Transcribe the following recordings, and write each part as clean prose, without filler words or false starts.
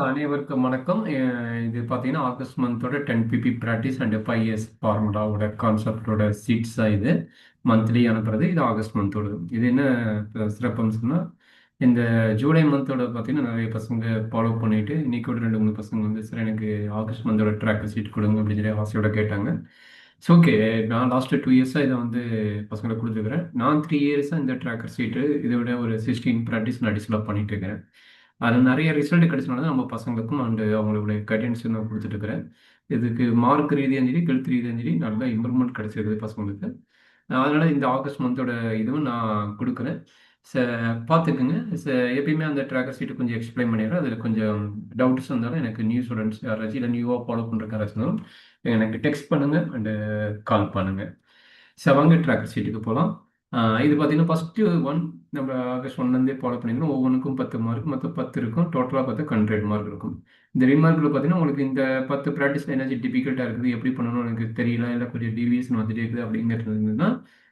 அனைவருக்கும் வணக்கம். இது பார்த்தீங்கன்னா ஆகஸ்ட் மந்தோட 10 pp ப்ராக்டிஸ் அண்ட் 5 இயர்ஸ் ஃபார்முலாவோட கான்செப்டோட சீட்ஸ் தான் இது. மந்த்லி அனுப்புறது. இது ஆகஸ்ட் மந்தோட. இது என்ன சிறப்பம்சம்னா, இந்த ஜூலை மந்தோட பார்த்தீங்கன்னா நிறைய பசங்க ஃபாலோ பண்ணிட்டு இன்னைக்கு ஒரு 2 3 பசங்க வந்து சார் எனக்கு ஆகஸ்ட் மந்தோட ட்ராக் சீட் கொடுங்க அப்படின்னு சொல்லி ஆசையோட கேட்டாங்க. ஸோ ஓகே, நான் லாஸ்ட் 2 இயர்ஸாக இதை வந்து பசங்களை கொடுத்துருக்குறேன். நான் 3 இயர்ஸாக இந்த ட்ராக்கர் சீட்டு இதை விட ஒரு 16 ப்ராக்டிஸ் நான் அடிஷனலாக பண்ணிட்டு இருக்கிறேன். அது நிறைய ரிசல்ட் கிடைச்சனால தான் நம்ம பசங்களுக்கும் அண்ட் அவங்களுடைய கைடன்ஸ் நான் கொடுத்துட்டு இருக்கிறேன். இதுக்கு மார்க் ரீதியாகவும் சரி, ஹெல்த் ரீதியாகவும் சரி நல்ல இம்ப்ரூவ்மெண்ட் கிடைச்சிருக்குது பசங்களுக்கு. அதனால இந்த ஆகஸ்ட் மந்தோட இதுவும் நான் கொடுக்குறேன். ச பார்த்துக்குங்க. எப்பயுமே அந்த ட்ராக்கர் சீட்டு கொஞ்சம் எக்ஸ்பிளைன் பண்ணிடுறேன். அதில் கொஞ்சம் டவுட்ஸ் வந்தாலும் எனக்கு நியூ ஸ்டூடெண்ட்ஸ் யாராச்சும் இல்லை நியூவாக ஃபாலோ பண்ணுற யாராச்சும் இருந்தாலும் எனக்கு டெக்ஸ்ட் பண்ணுங்க அண்டு கால் பண்ணுங்க. வாங்க ட்ராக்கர் சீட்டுக்கு போகலாம். இது பார்த்தீங்கன்னா ஃபஸ்ட்டு ஒன் நம்ம ஆகஸ்ட் 1லேருந்தே ஃபாலோ பண்ணிக்கிறோம். ஒவ்வொன்றுக்கும் 10 மார்க், மொத்தம் 10 இருக்கும். டோட்டலாக பார்த்தா 100 மார்க் இருக்கும். இந்த ரிமார்க்கில் பார்த்தீங்கன்னா உங்களுக்கு இந்த 10 ப்ராக்டிஸில் ஏதாச்சும் டிஃபிகல்ட்டாக இருக்குது, எப்படி பண்ணணும்னு எனக்கு தெரியல, இல்லை கொஞ்சம் டிவியேஷன் வந்துட்டே இருக்குது அப்படிங்கிறது இருந்ததுன்னா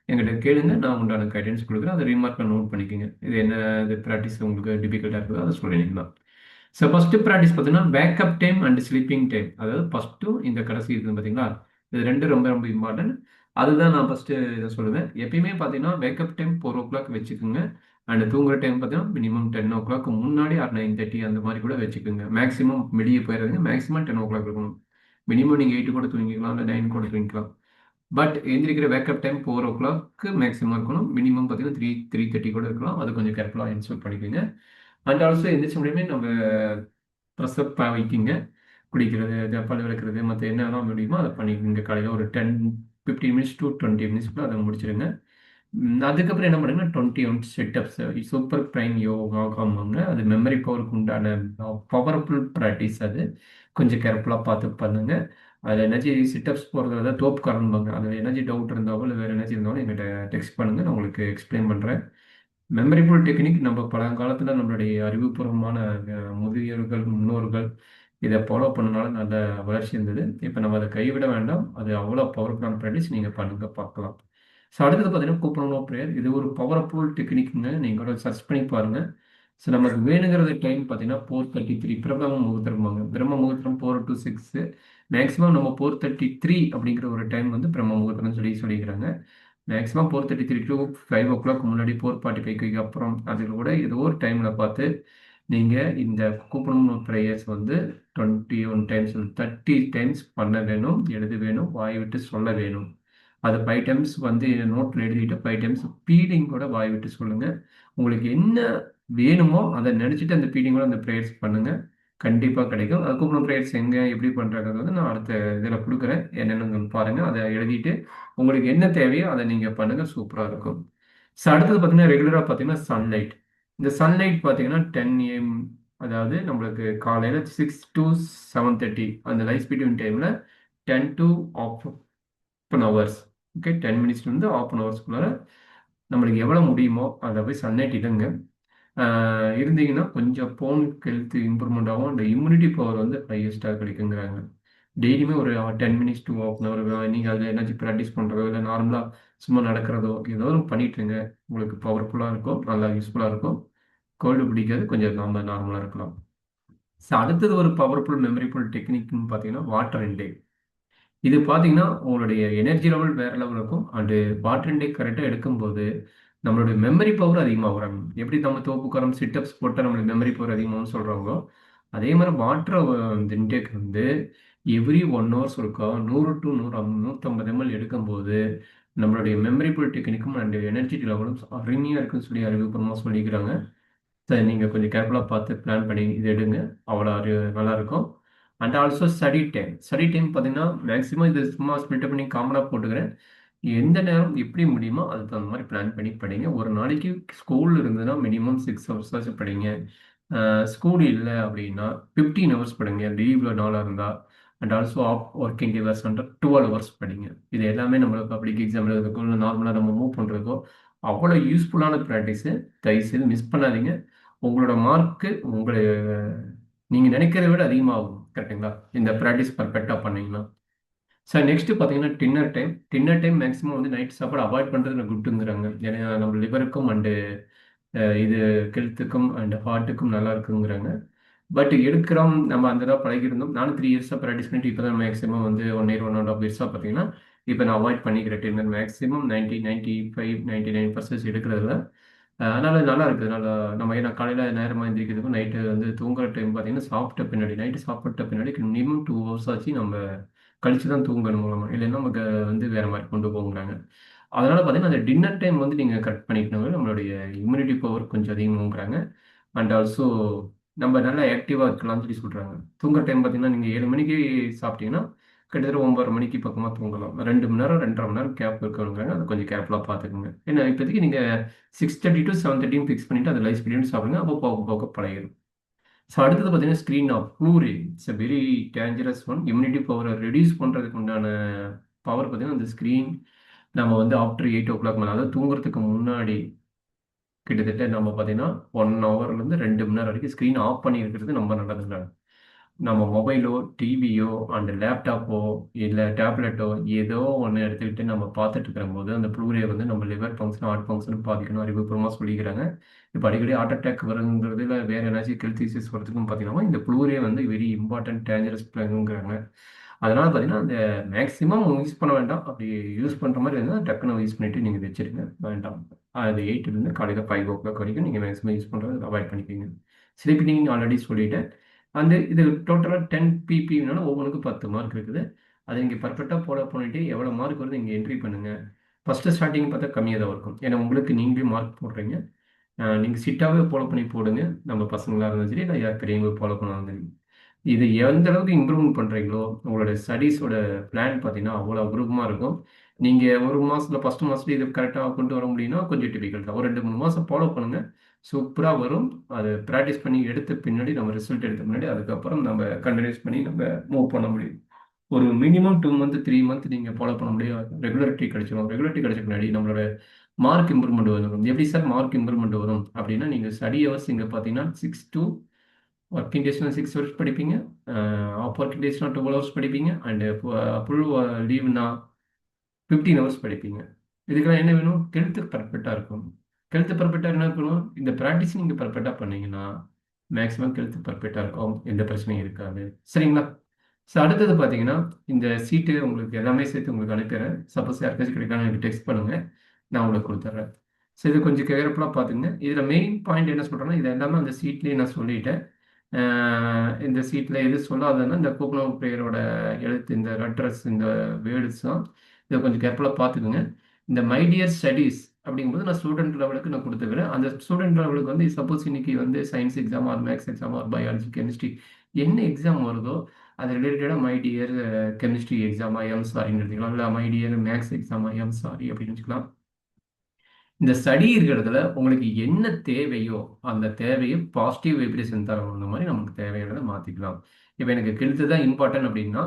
என்கிட்ட கேளுங்க. நான் உண்டான கைடன்ஸ் கொடுக்குறேன். அதை ரிமார்க்கில் நோட் பண்ணிக்கோங்க. இது என்ன இது ப்ராக்டிஸ் உங்களுக்கு டிஃபிகல்ட்டாக இருக்குதோ அதை சொல்லிக்கலாம். ஃபஸ்ட்டு ப்ராக்டிஸ் பார்த்தீங்கன்னா backup time and sleeping time. அதாவது ஃபஸ்ட்டும் இந்த கடைசி இருக்குது பார்த்தீங்களா, இது ரெண்டும் ரொம்ப ரொம்ப இம்பார்ட்டன்ட். அதுதான் நான் ஃபஸ்ட்டு இதை சொல்லுவேன். எப்பயுமே பார்த்தீங்கன்னா பேக்கப் டைம் 4 o'clock வச்சுக்கோங்க. அண்ட் தூங்குற டைம் பார்த்தீங்கன்னா மினிமம் 10 o'clock முன்னாடி ஆர் 9:30 அந்த மாதிரி கூட வச்சுக்கோங்க. மேக்ஸிமம் வெளியே போயிடாதீங்க. மேக்ஸிமம் 10 o'clock இருக்கணும். மினிமம் நீங்கள் 8 கூட தூங்கிக்கலாம், இல்லை 9 கூட தூங்கிக்கலாம். பட் எந்திரிக்கிற வேக்கப் டைம் 4 o'clock மேக்ஸிமம் இருக்கணும். மினிமம் பார்த்தீங்கன்னா 3:30 கூட இருக்கலாம். அது கொஞ்சம் கேர்ஃபுல்லாக இன்ஸ்டால் பண்ணிக்கோங்க. அண்ட் ஆல்சோ எந்திரிச்ச முடியுமே நம்ம ப்ரெஸ்அப் வைக்கிங்க. குடிக்கிறது, பல் விளக்குறது, மற்ற என்னெல்லாம் முடியுமோ அதை பண்ணிக்கோங்க. காலையில் ஒரு 15 மினிட்ஸ் டு 20 மினிட்ஸ்க்குள்ள அதை முடிச்சிடுங்க. அதுக்கப்புறம் என்ன பண்ணுங்கன்னா 21 செட்டப்ஸ் சூப்பர் பிரைன் யோகாம்பாங்க. அது மெமரி பவருக்கு உண்டான பவர்ஃபுல் ப்ராக்டிஸ். அது கொஞ்சம் கேர்ஃபுல்லாக பார்த்து பண்ணுங்க. அதில் எனர்ஜி சிட்டப்ஸ் போகிறத தான் தோப்புக்காரன்பாங்க. அதில் எனர்ஜி டவுட் இருந்தாலும் இல்லை வேறு எனர்ஜி இருந்தாலும் எங்கிட்ட டெக்ஸ்ட் பண்ணுங்கள், நான் உங்களுக்கு எக்ஸ்பிளைன் பண்ணுறேன். மெமரிஃபுல் டெக்னிக் நம்ம பழங்காலத்தில் நம்மளுடைய அறிவுபூர்வமான முதியோர்கள் முன்னோர்கள் இதை ஃபாலோ பண்ணனால நல்ல வளர்ச்சி இருந்தது. இப்போ நம்ம அதை கைவிட வேண்டாம். அது அவ்வளோ பவர்ஃபுல்லான ப்ராக்டிஸ். நீங்கள் பண்ணுங்க பார்க்கலாம். அடுத்தது பார்த்தீங்கன்னா கூப்பனோ ப்ரேயர். இது ஒரு பவர்ஃபுல் டெக்னிக்ங்க. நீங்கள் கூட சர்ச் பண்ணி பாருங்கள். நமக்கு வேணுங்கிறது டைம் பார்த்தீங்கன்னா 4:33 பிரம்ம முகூர்த்தம்பாங்க. பிரம்ம முகூர்த்தம் 4 to 6. மேக்ஸிமம் நம்ம 4:33 அப்படிங்கிற ஒரு டைம் வந்து பிரம்ம முகூர்த்தம்னு சொல்லிக்கிறாங்க. மேக்ஸிமம் 4:33 to 5 o'clock முன்னாடி 4:45க்கு அப்புறம் அதில் கூட ஏதோ ஒரு டைமில் பார்த்து நீங்கள் இந்த கூப்பனோ ப்ரேயர்ஸ் வந்து 21 டைம்ஸ் 30 டைம்ஸ் பண்ண வேணும், எழுத வேணும், வாய் விட்டு சொல்ல வேணும். அது 5 டைம்ஸ் வந்து நோட்டில் எழுதிட்டு 5 டைம்ஸ் ஃபீலிங் கூட வாய் விட்டு சொல்லுங்கள். உங்களுக்கு என்ன வேணுமோ அதை நினச்சிட்டு அந்த ஃபீலிங்கோட அந்த ப்ரேயர்ஸ் பண்ணுங்கள். கண்டிப்பாக கிடைக்கும். அதுக்கப்புறம் ப்ரேயர்ஸ் எங்கே எப்படி பண்ணுறாங்கிறது வந்து நான் அடுத்த இதில் கொடுக்குறேன். என்னென்னு பாருங்கள். அதை எழுதிட்டு உங்களுக்கு என்ன தேவையோ அதை நீங்கள் பண்ணுங்கள். சூப்பராக இருக்கும். அடுத்தது பார்த்தீங்கன்னா ரெகுலராக பார்த்தீங்கன்னா சன்லைட். இந்த சன்லைட் பார்த்தீங்கன்னா 10 AM, அதாவது நம்மளுக்கு காலையில் 6 to 7:30 அந்த லைட் பிட்வீன் டைமில் 10 to ½ hours. ஓகே, 10 மினிட்ஸ்லேருந்து ½ hours நம்மளுக்கு எவ்வளோ முடியுமோ அதை போய் சன்லைட் இடுங்க. இருந்தீங்கன்னா கொஞ்சம் போன் ஹெல்த் இம்ப்ரூவ்மெண்ட் ஆகும். அந்த இம்யூனிட்டி பவர் வந்து ஹையஸ்ட்டாக கிடைக்குங்கிறாங்க. டெய்லியுமே ஒரு 10 மினிட்ஸ் டு ½ hour நீங்கள் அதில் எனர்ஜி ப்ராக்டிஸ் பண்ணுறதோ இல்லை நார்மலாக சும்மா நடக்கிறதோ ஏதோ ஒன்று பண்ணிட்டுருங்க. உங்களுக்கு பவர்ஃபுல்லாக இருக்கும், நல்லா யூஸ்ஃபுல்லாக இருக்கும். கோல்டு பிடிக்காது, கொஞ்சம் நார்மலாக இருக்கலாம். அடுத்தது ஒரு பவர்ஃபுல் மெமரிஃபுல் டெக்னிக்னு பார்த்தீங்கன்னா வாட்டர் இன்டேக். இது பார்த்தீங்கன்னா உங்களுடைய எனர்ஜி லெவல் வேறு லெவல் இருக்கும். அண்டு வாட்டர் இன்டேக் கரெக்டாக எடுக்கும்போது நம்மளுடைய மெமரி பவர் அதிகமாக வராங்க. எப்படி நம்ம தோப்புக்காரம் சிட்டப்ஸ் போட்டால் நம்மளுக்கு மெமரி பவர் அதிகமாகும்னு சொல்கிறாங்களோ, அதே மாதிரி வாட்டர் இன்டேக் வந்து எவ்ரி 1 hours இருக்கா 100 to 150 ml எடுக்கும்போது நம்மளுடைய மெமரிபிள் டெக்னிக்கும் அண்ட் எனர்ஜி லெவலும் அருமையாக இருக்குன்னு சொல்லி அறிவுபூர்வமாக சொல்லிக்கிறாங்க. சரி, நீங்கள் கொஞ்சம் கேர்ஃபுல்லாக பார்த்து பிளான் பண்ணி இது எடுங்க. அவ்வளோ நல்லாயிருக்கும். அண்ட் ஆல்சோ ஸ்டடி டைம் பார்த்தீங்கன்னா மேக்ஸிமம் இது சும்மா ஸ்பிளிட் பண்ணி காமனாக போட்டுக்கிறேன். எந்த நேரம் எப்படி முடியுமோ அதுக்கு தகுந்த மாதிரி பிளான் பண்ணி படிங்க. ஒரு நாளைக்கு ஸ்கூல் இருந்ததுன்னா மினிமம் 6 hours படிங்க. ஸ்கூல் இல்லை அப்படின்னா 15 hours படிங்க. லீவில் நாளாக இருந்தால் and also of working hours 12 hours படிங்க. இது எல்லாமே நம்மளுக்கு பப்ளிக் எக்ஸாம் எழுதுறதுக்கோ இல்லை நார்மலாக நம்ம மூவ் பண்ணுறதுக்கோ அவ்வளோ யூஸ்ஃபுல்லான ப்ராக்டிஸு. தயவுசெய்து மிஸ் பண்ணாதீங்க. உங்களோட மார்க்கு நீங்கள் நினைக்கிறத விட அதிகமாகும். கரெக்டுங்களா? இந்த ப்ராக்டிஸ் பர்ஃபெக்டாக பண்ணீங்கன்னா. நெக்ஸ்ட்டு பார்த்தீங்கன்னா டின்னர் டைம் மேக்ஸிமம் வந்து நைட் சாப்பாடு அவாய்ட் பண்ணுறது குட்டுங்கிறாங்க. ஏன்னா நம்ம லிவருக்கும் அண்டு இது ஹெல்த்துக்கும் அண்ட் ஹார்ட்டுக்கும் நல்லா இருக்குங்கிறாங்க. பட் எடுக்கிறோம் நம்ம அந்த இதாக பழகிருந்தோம். நானும் 3 இயர்ஸாக ப்ராக்டிஸ் பண்ணிட்டு இப்போ தான் மேக்ஸிமம் வந்து 1 இயர் 1.5 இயர்ஸாக பார்த்தீங்கன்னா இப்போ நான் அவாய்ட் பண்ணிக்கிறேன் டென்னர் மேக்ஸிமம் 95 99% எடுக்கிறதுல. அதனால நல்லா இருக்குது. நல்லா நம்ம ஏன்னா காலையில் நேரமாக எந்திரிக்கிறதுக்கும் நைட்டு வந்து தூங்குற டைம் பார்த்தீங்கன்னா சாப்பிட்ட பின்னாடி நைட்டு சாப்பிட்ட பின்னாடி மினிமம் 2 ஹவர்ஸ் ஆச்சு நம்ம கழிச்சு தான் தூங்கணும் மூலமா. இல்லைன்னா நமக்கு வந்து வேற மாதிரி கொண்டு போகிறாங்க. அதனால பார்த்தீங்கன்னா அந்த டின்னர் டைம் வந்து நீங்கள் கரெக்ட் பண்ணிக்கணும். நம்மளுடைய இம்யூனிட்டி பவர் கொஞ்சம் அதிகமாகுங்கிறாங்க. அண்ட் ஆல்சோ நம்ம நல்லா ஆக்டிவாக இருக்கலாம்னு சொல்லி சொல்கிறாங்க. தூங்குற டைம் பார்த்தீங்கன்னா நீங்கள் 7 மணிக்கு சாப்பிட்டீங்கன்னா கிட்டத்தட்ட 9:30 மணிக்கு பக்கமாக தூங்கலாம். 2 மணி நேரம் 2.5 மணி நேரம் கேப் இருக்கணுங்கிறாங்க. அதை கொஞ்சம் கேர்ஃபுல்லாக பார்த்துக்குங்க. ஏன்னா இப்போதைக்கு நீங்கள் 6:30 to 7:30 ஃபிக்ஸ் பண்ணிட்டு அதை லைஃப் ஸ்பீடுன்னு சாப்பிடுங்க. அப்போ போக போக பழகிடும். ஸோ அடுத்தது பார்த்தீங்கன்னா screen of blue ray it's a very dangerous one. Immunity பவரை ரெடியூஸ் பண்ணுறதுக்கு உண்டான பவர் பார்த்தீங்கன்னா அந்த ஸ்க்ரீன் நம்ம வந்து ஆஃப்டர் 8 o'clock மேலே அதாவது தூங்குறதுக்கு முன்னாடி கிட்டத்தட்ட நம்ம பார்த்தீங்கன்னா 1 ஹவர்லேருந்து 2 மணி நேரம் வரைக்கும் ஸ்க்ரீன் ஆஃப் பண்ணி இருக்கிறது ரொம்ப நல்லதுங்க. நம்ம மொபைலோ டிவியோ அண்ட் லேப்டாப்போ இல்லை டேப்லெட்டோ ஏதோ ஒன்று எடுத்துக்கிட்டு நம்ம பார்த்துட்டு இருக்கிற போது அந்த ப்ளூரே வந்து நம்ம லிவர் ஃபங்க்ஷன் ஹார்ட் ஃபங்க்ஷன் பாதிக்கணும் அறிவுபூர்வமாக சொல்லிக்கிறாங்க. இப்போ அடிக்கடி ஹார்ட் அட்டாக் வருங்கிறது இல்லை வேறு ஏதாச்சும் ஹெல்த் இஷ்யூஸ் வரதுக்கும் பார்த்தீங்கன்னா இந்த ப்ளூரே வந்து வெரி இம்பார்ட்டன்ட் டேஞ்சரஸ் பிளங்குங்கிறாங்க. அதனால பார்த்தீங்கன்னா அந்த மேக்ஸிமம் யூஸ் பண்ண வேண்டாம். அப்படி யூஸ் பண்ணுற மாதிரி இருந்தால் டக்குன்னு யூஸ் பண்ணிட்டு நீங்கள் வச்சிருங்க வேண்டாம். அது 8 காலையில் 5 o'clock வரைக்கும் நீங்கள் மேக்ஸிமம் யூஸ் பண்ணுறது அவாய்ட் பண்ணிக்கிங்க. ஸ்லீப்பிங் ஆல்ரெடி சொல்லிட்டேன். அந்த இது டோட்டலாக 10 பிபினால ஒவ்வொன்றுக்கும் 10 மார்க் இருக்குது. அதை நீங்கள் பர்ஃபெக்டாக ஃபாலோ பண்ணிட்டு எவ்வளோ மார்க் வருது இங்கே என்ட்ரி பண்ணுங்கள். ஃபஸ்ட்டு ஸ்டார்டிங் பார்த்தா கம்மியாக தான் இருக்கும். ஏன்னா உங்களுக்கு நீங்களே மார்க் போடுறீங்க. நீங்கள் சிட்டாகவே ஃபாலோ பண்ணி போடுங்க. நம்ம பசங்களாக இருந்தாலும் சரி இல்லை யார் பெரியவங்க ஃபாலோ பண்ணாலும் சரி. இது எந்த அளவுக்கு இம்ப்ரூவ்மெண்ட் பண்ணுறீங்களோ உங்களோட ஸ்டடீஸோட பிளான் பார்த்தீங்கன்னா அவ்வளோ அபூர்வமாக இருக்கும். நீங்கள் ஒரு மாதத்தில் ஃபஸ்ட்டு மாதத்துல இது கரெக்டாக கொண்டு வர முடியும்னா கொஞ்சம் டிஃபிகல்ட் தான். ஒரு 2 3 மாதம் ஃபாலோ பண்ணுங்கள். சூப்பராக வரும். அதை ப்ராக்டிஸ் பண்ணி எடுத்த பின்னாடி நம்ம ரிசல்ட் எடுத்த பின்னாடி அதுக்கப்புறம் நம்ம கண்டினியூஸ் பண்ணி நம்ம மூவ் பண்ண முடியும். ஒரு மினிமம் 2 மந்த் 3 மந்த் நீங்கள் ஃபாலோ பண்ண முடியும். ரெகுலரிட்டி கிடைச்சிடும். ரெகுலரிட்டி கிடைச்ச பின்னாடி நம்மளோட மார்க் இம்ப்ரூவ்மெண்ட் வரும். எப்படி சார் மார்க் இம்ப்ரூவ்மெண்ட் வரும் அப்படின்னா நீங்கள் ஸ்டடி ஹவர்ஸ் இங்கே பார்த்தீங்கன்னா 6 to ஒர்க்கிங் டேஸ்னா 6 ஹவர்ஸ் படிப்பீங்க. ஆஃப் ஒர்க்கிங் டேஸ்னா 12 ஹவர்ஸ் படிப்பீங்க. அண்டு ஃபுல் லீவ்னா 15 ஹவர்ஸ் படிப்பீங்க. இதுக்கெல்லாம் என்ன வேணும்? ஹெல்த் பர்ஃபெக்டாக இருக்கும். ஹெல்த் பர்ஃபெக்டாக என்ன இருக்கணும்? இந்த ப்ராக்டிஸ் நீங்கள் பர்ஃபெக்டாக பண்ணீங்கன்னா மேக்ஸிமம் ஹெல்த் பர்ஃபெக்டாக இருக்கும். எந்த பிரச்சனையும் இருக்காது. சரிங்களா? ஸோ அடுத்தது பார்த்தீங்கன்னா இந்த சீட்டு உங்களுக்கு எல்லாமே சேர்த்து உங்களுக்கு அனுப்பிடுறேன். சப்போஸ் யாருக்காச்சும் கிடைக்காம எனக்கு டெக்ஸ்ட் பண்ணுங்கள். நான் உங்களுக்கு கொடுத்துட்றேன். ஸோ இது கொஞ்சம் கேர்ஃபுல்லாக பார்த்துங்க. இதில் மெயின் பாயிண்ட் என்ன சொல்கிறேன்னா இது எல்லாமே அந்த சீட்லேயே நான் சொல்லிட்டேன். இந்த சீட்டில் எது சொல்லாததுன்னா இந்த கோக்னோ ப்ரேயரோட எழுத்து இந்த லெட்டர்ஸ் இந்த வேர்ட்ஸ் தான். இதை கொஞ்சம் கேர்ஃபுல்லாக பார்த்துக்குங்க. இந்த மை டியர் ஸ்டடீஸ் அப்படிங்கும்போது நான் ஸ்டூடெண்ட் லெவலுக்கு நான் கொடுத்துக்கிறேன். அந்த ஸ்டூடெண்ட் லெவலுக்கு வந்து சப்போஸ் இன்னைக்கு வந்து science exam or maths exam or biology chemistry என்ன எக்ஸாம் வருதோ அது ரிலேட்டடாக மை டியர் கெமிஸ்ட்ரி எக்ஸாமா எம் சாரின்னு எடுத்துக்கலாம். இல்லை மை டியர் மேக்ஸ் எக்ஸாமா எம் சாரி அப்படின்னு வச்சுக்கலாம். இந்த ஸ்டடி இருக்கிறதுல உங்களுக்கு என்ன தேவையோ அந்த தேவையை பாசிட்டிவ் வைப்ரேஷன் தரணும். அந்த மாதிரி நமக்கு தேவையானதை மாற்றிக்கலாம். இப்போ எனக்கு கெழுத்து தான் இம்பார்ட்டன்ட் அப்படின்னா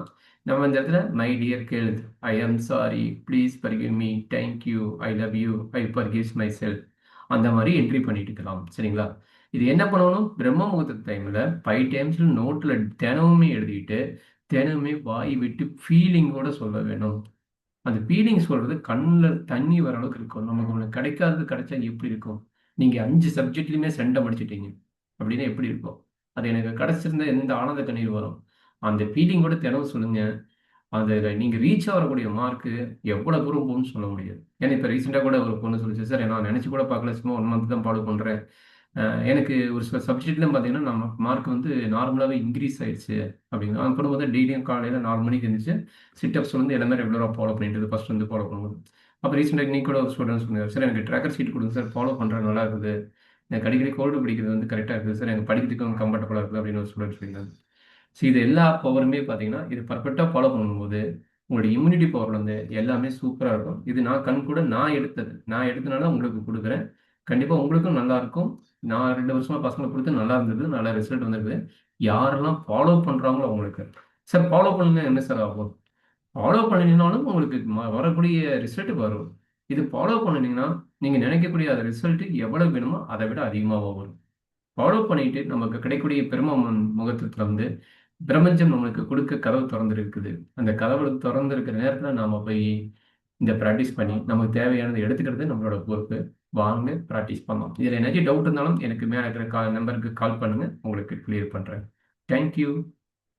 நம்ம இந்த இடத்துல my dear health I am sorry please forgive me thank you I love you I forgives my self அந்த மாதிரி என்ட்ரி பண்ணிட்டு இருக்கலாம். சரிங்களா? இது என்ன பண்ணணும்? பிரம்ம முகூர்த்த டைமில் 5 டைம்ஸ் நோட்டில் தினமுமே எழுதிட்டு தினமுமே வாய் விட்டு ஃபீலிங்கோட சொல்ல வேணும். அந்த ஃபீலிங் சொல்றது கண்ணில் தண்ணி வர அளவுக்கு இருக்கும். நமக்கு ஒன்று கிடைக்காதது கிடைச்சா எப்படி இருக்கும்? நீங்கள் 5 சப்ஜெக்ட்லையுமே சென்டம் படிச்சிட்டீங்க அப்படின்னா எப்படி இருக்கும்? அது எனக்கு கிடைச்சிருந்தா எந்த ஆனந்த கண்ணீர் வரும்? அந்த ஃபீலிங்கோட தினமும் சொல்லுங்க. அதில் நீங்கள் ரீச் ஆகக்கூடிய மார்க்கு எவ்வளோ தூரம் போகும்னு சொல்ல முடியாது. ஏன்னா இப்போ ரீசெண்டாக கூட ஒரு பொண்ணு சொல்லிச்சு, சார் நான் நினச்சி கூட பார்க்கல, சும்மா 1 மந்த் தான் ஃபாலோ பண்ணுறேன். எனக்கு ஒரு சில சப்ஜெக்ட்லாம் பார்த்தீங்கன்னா நம்ம மார்க் வந்து நார்மலாகவே இன்க்ரீஸ் ஆயிடுச்சு அப்படின்னு. அந்த பொண்ணு வந்து டெய்லியும் காலையில் 4 மணிக்கு இருந்துச்சு சிட்டப்ஸ் வந்து எல்லாமே ரெகுலராக ஃபாலோ பண்ணிட்டு ஃபர்ஸ்ட் வந்து ஃபாலோ பண்ணும்போது. அப்போ ரீசெண்டாக இன்னைக்கு கூட ஒரு ஸ்டூடெண்ட் சொன்னார், சார் எனக்கு ட்ராக்கர் ஷீட் கொடுங்க சார், ஃபாலோ பண்ணுறது நல்லா இருக்குது. எனக்கு அடிக்கடி கோல்டு பிடிக்கிறது வந்து கரெக்டாக இருக்குது சார், எனக்கு படிக்கிறதுக்கு கம்ஃபர்டபுளாக இருக்குது அப்படின்னு ஒரு ஸ்டூடெண்ட் சொல்லியிருந்தாங்க. ஸோ இது எல்லா பவருமே பார்த்தீங்கன்னா இது பர்ஃபெக்டாக ஃபாலோ பண்ணும்போது உங்களுடைய இம்யூனிட்டி பவர் வந்து எல்லாமே சூப்பராக இருக்கும். இது நான் கண் கூட நான் எடுத்தது. நான் எடுத்தனால உங்களுக்கு கொடுக்குறேன். கண்டிப்பாக உங்களுக்கும் நல்லா இருக்கும். நான் 2 வருஷமா பசங்களுக்கு கொடுத்து நல்லா இருந்தது. நல்ல ரிசல்ட் வந்திருக்கு. யாரெல்லாம் ஃபாலோ பண்ணுறாங்களோ அவங்களுக்கு. சார் ஃபாலோ பண்ணுங்க என்ன சார் ஆகும்? ஃபாலோ பண்ணினீங்கனாலும் உங்களுக்கு வரக்கூடிய ரிசல்ட் வரும். இது ஃபாலோ பண்ணினீங்கன்னா நீங்கள் நினைக்கக்கூடிய அந்த ரிசல்ட் எவ்வளோ வேணுமோ அதை விட அதிகமாக வரும். ஃபாலோ பண்ணிட்டு நமக்கு கிடைக்கக்கூடிய பெரும முகத்துல வந்து பிரபஞ்சம் நம்மளுக்கு கொடுக்க கதவு திறந்துருக்குது. அந்த கதவு திறந்திருக்கிற நேரத்தில் நாம போய் இந்த ப்ராக்டிஸ் பண்ணி நமக்கு தேவையானதை எடுத்துக்கிறது நம்மளோட பொறுப்பு. வாங்க ப்ராக்டிஸ் பண்ணலாம். இதில் ஏதாச்சும் டவுட் இருந்தாலும் எனக்கு மேலே இருக்கிற நம்பருக்கு கால் பண்ணுங்கள், உங்களுக்கு கிளியர் பண்ணுறேன். தேங்க்யூ.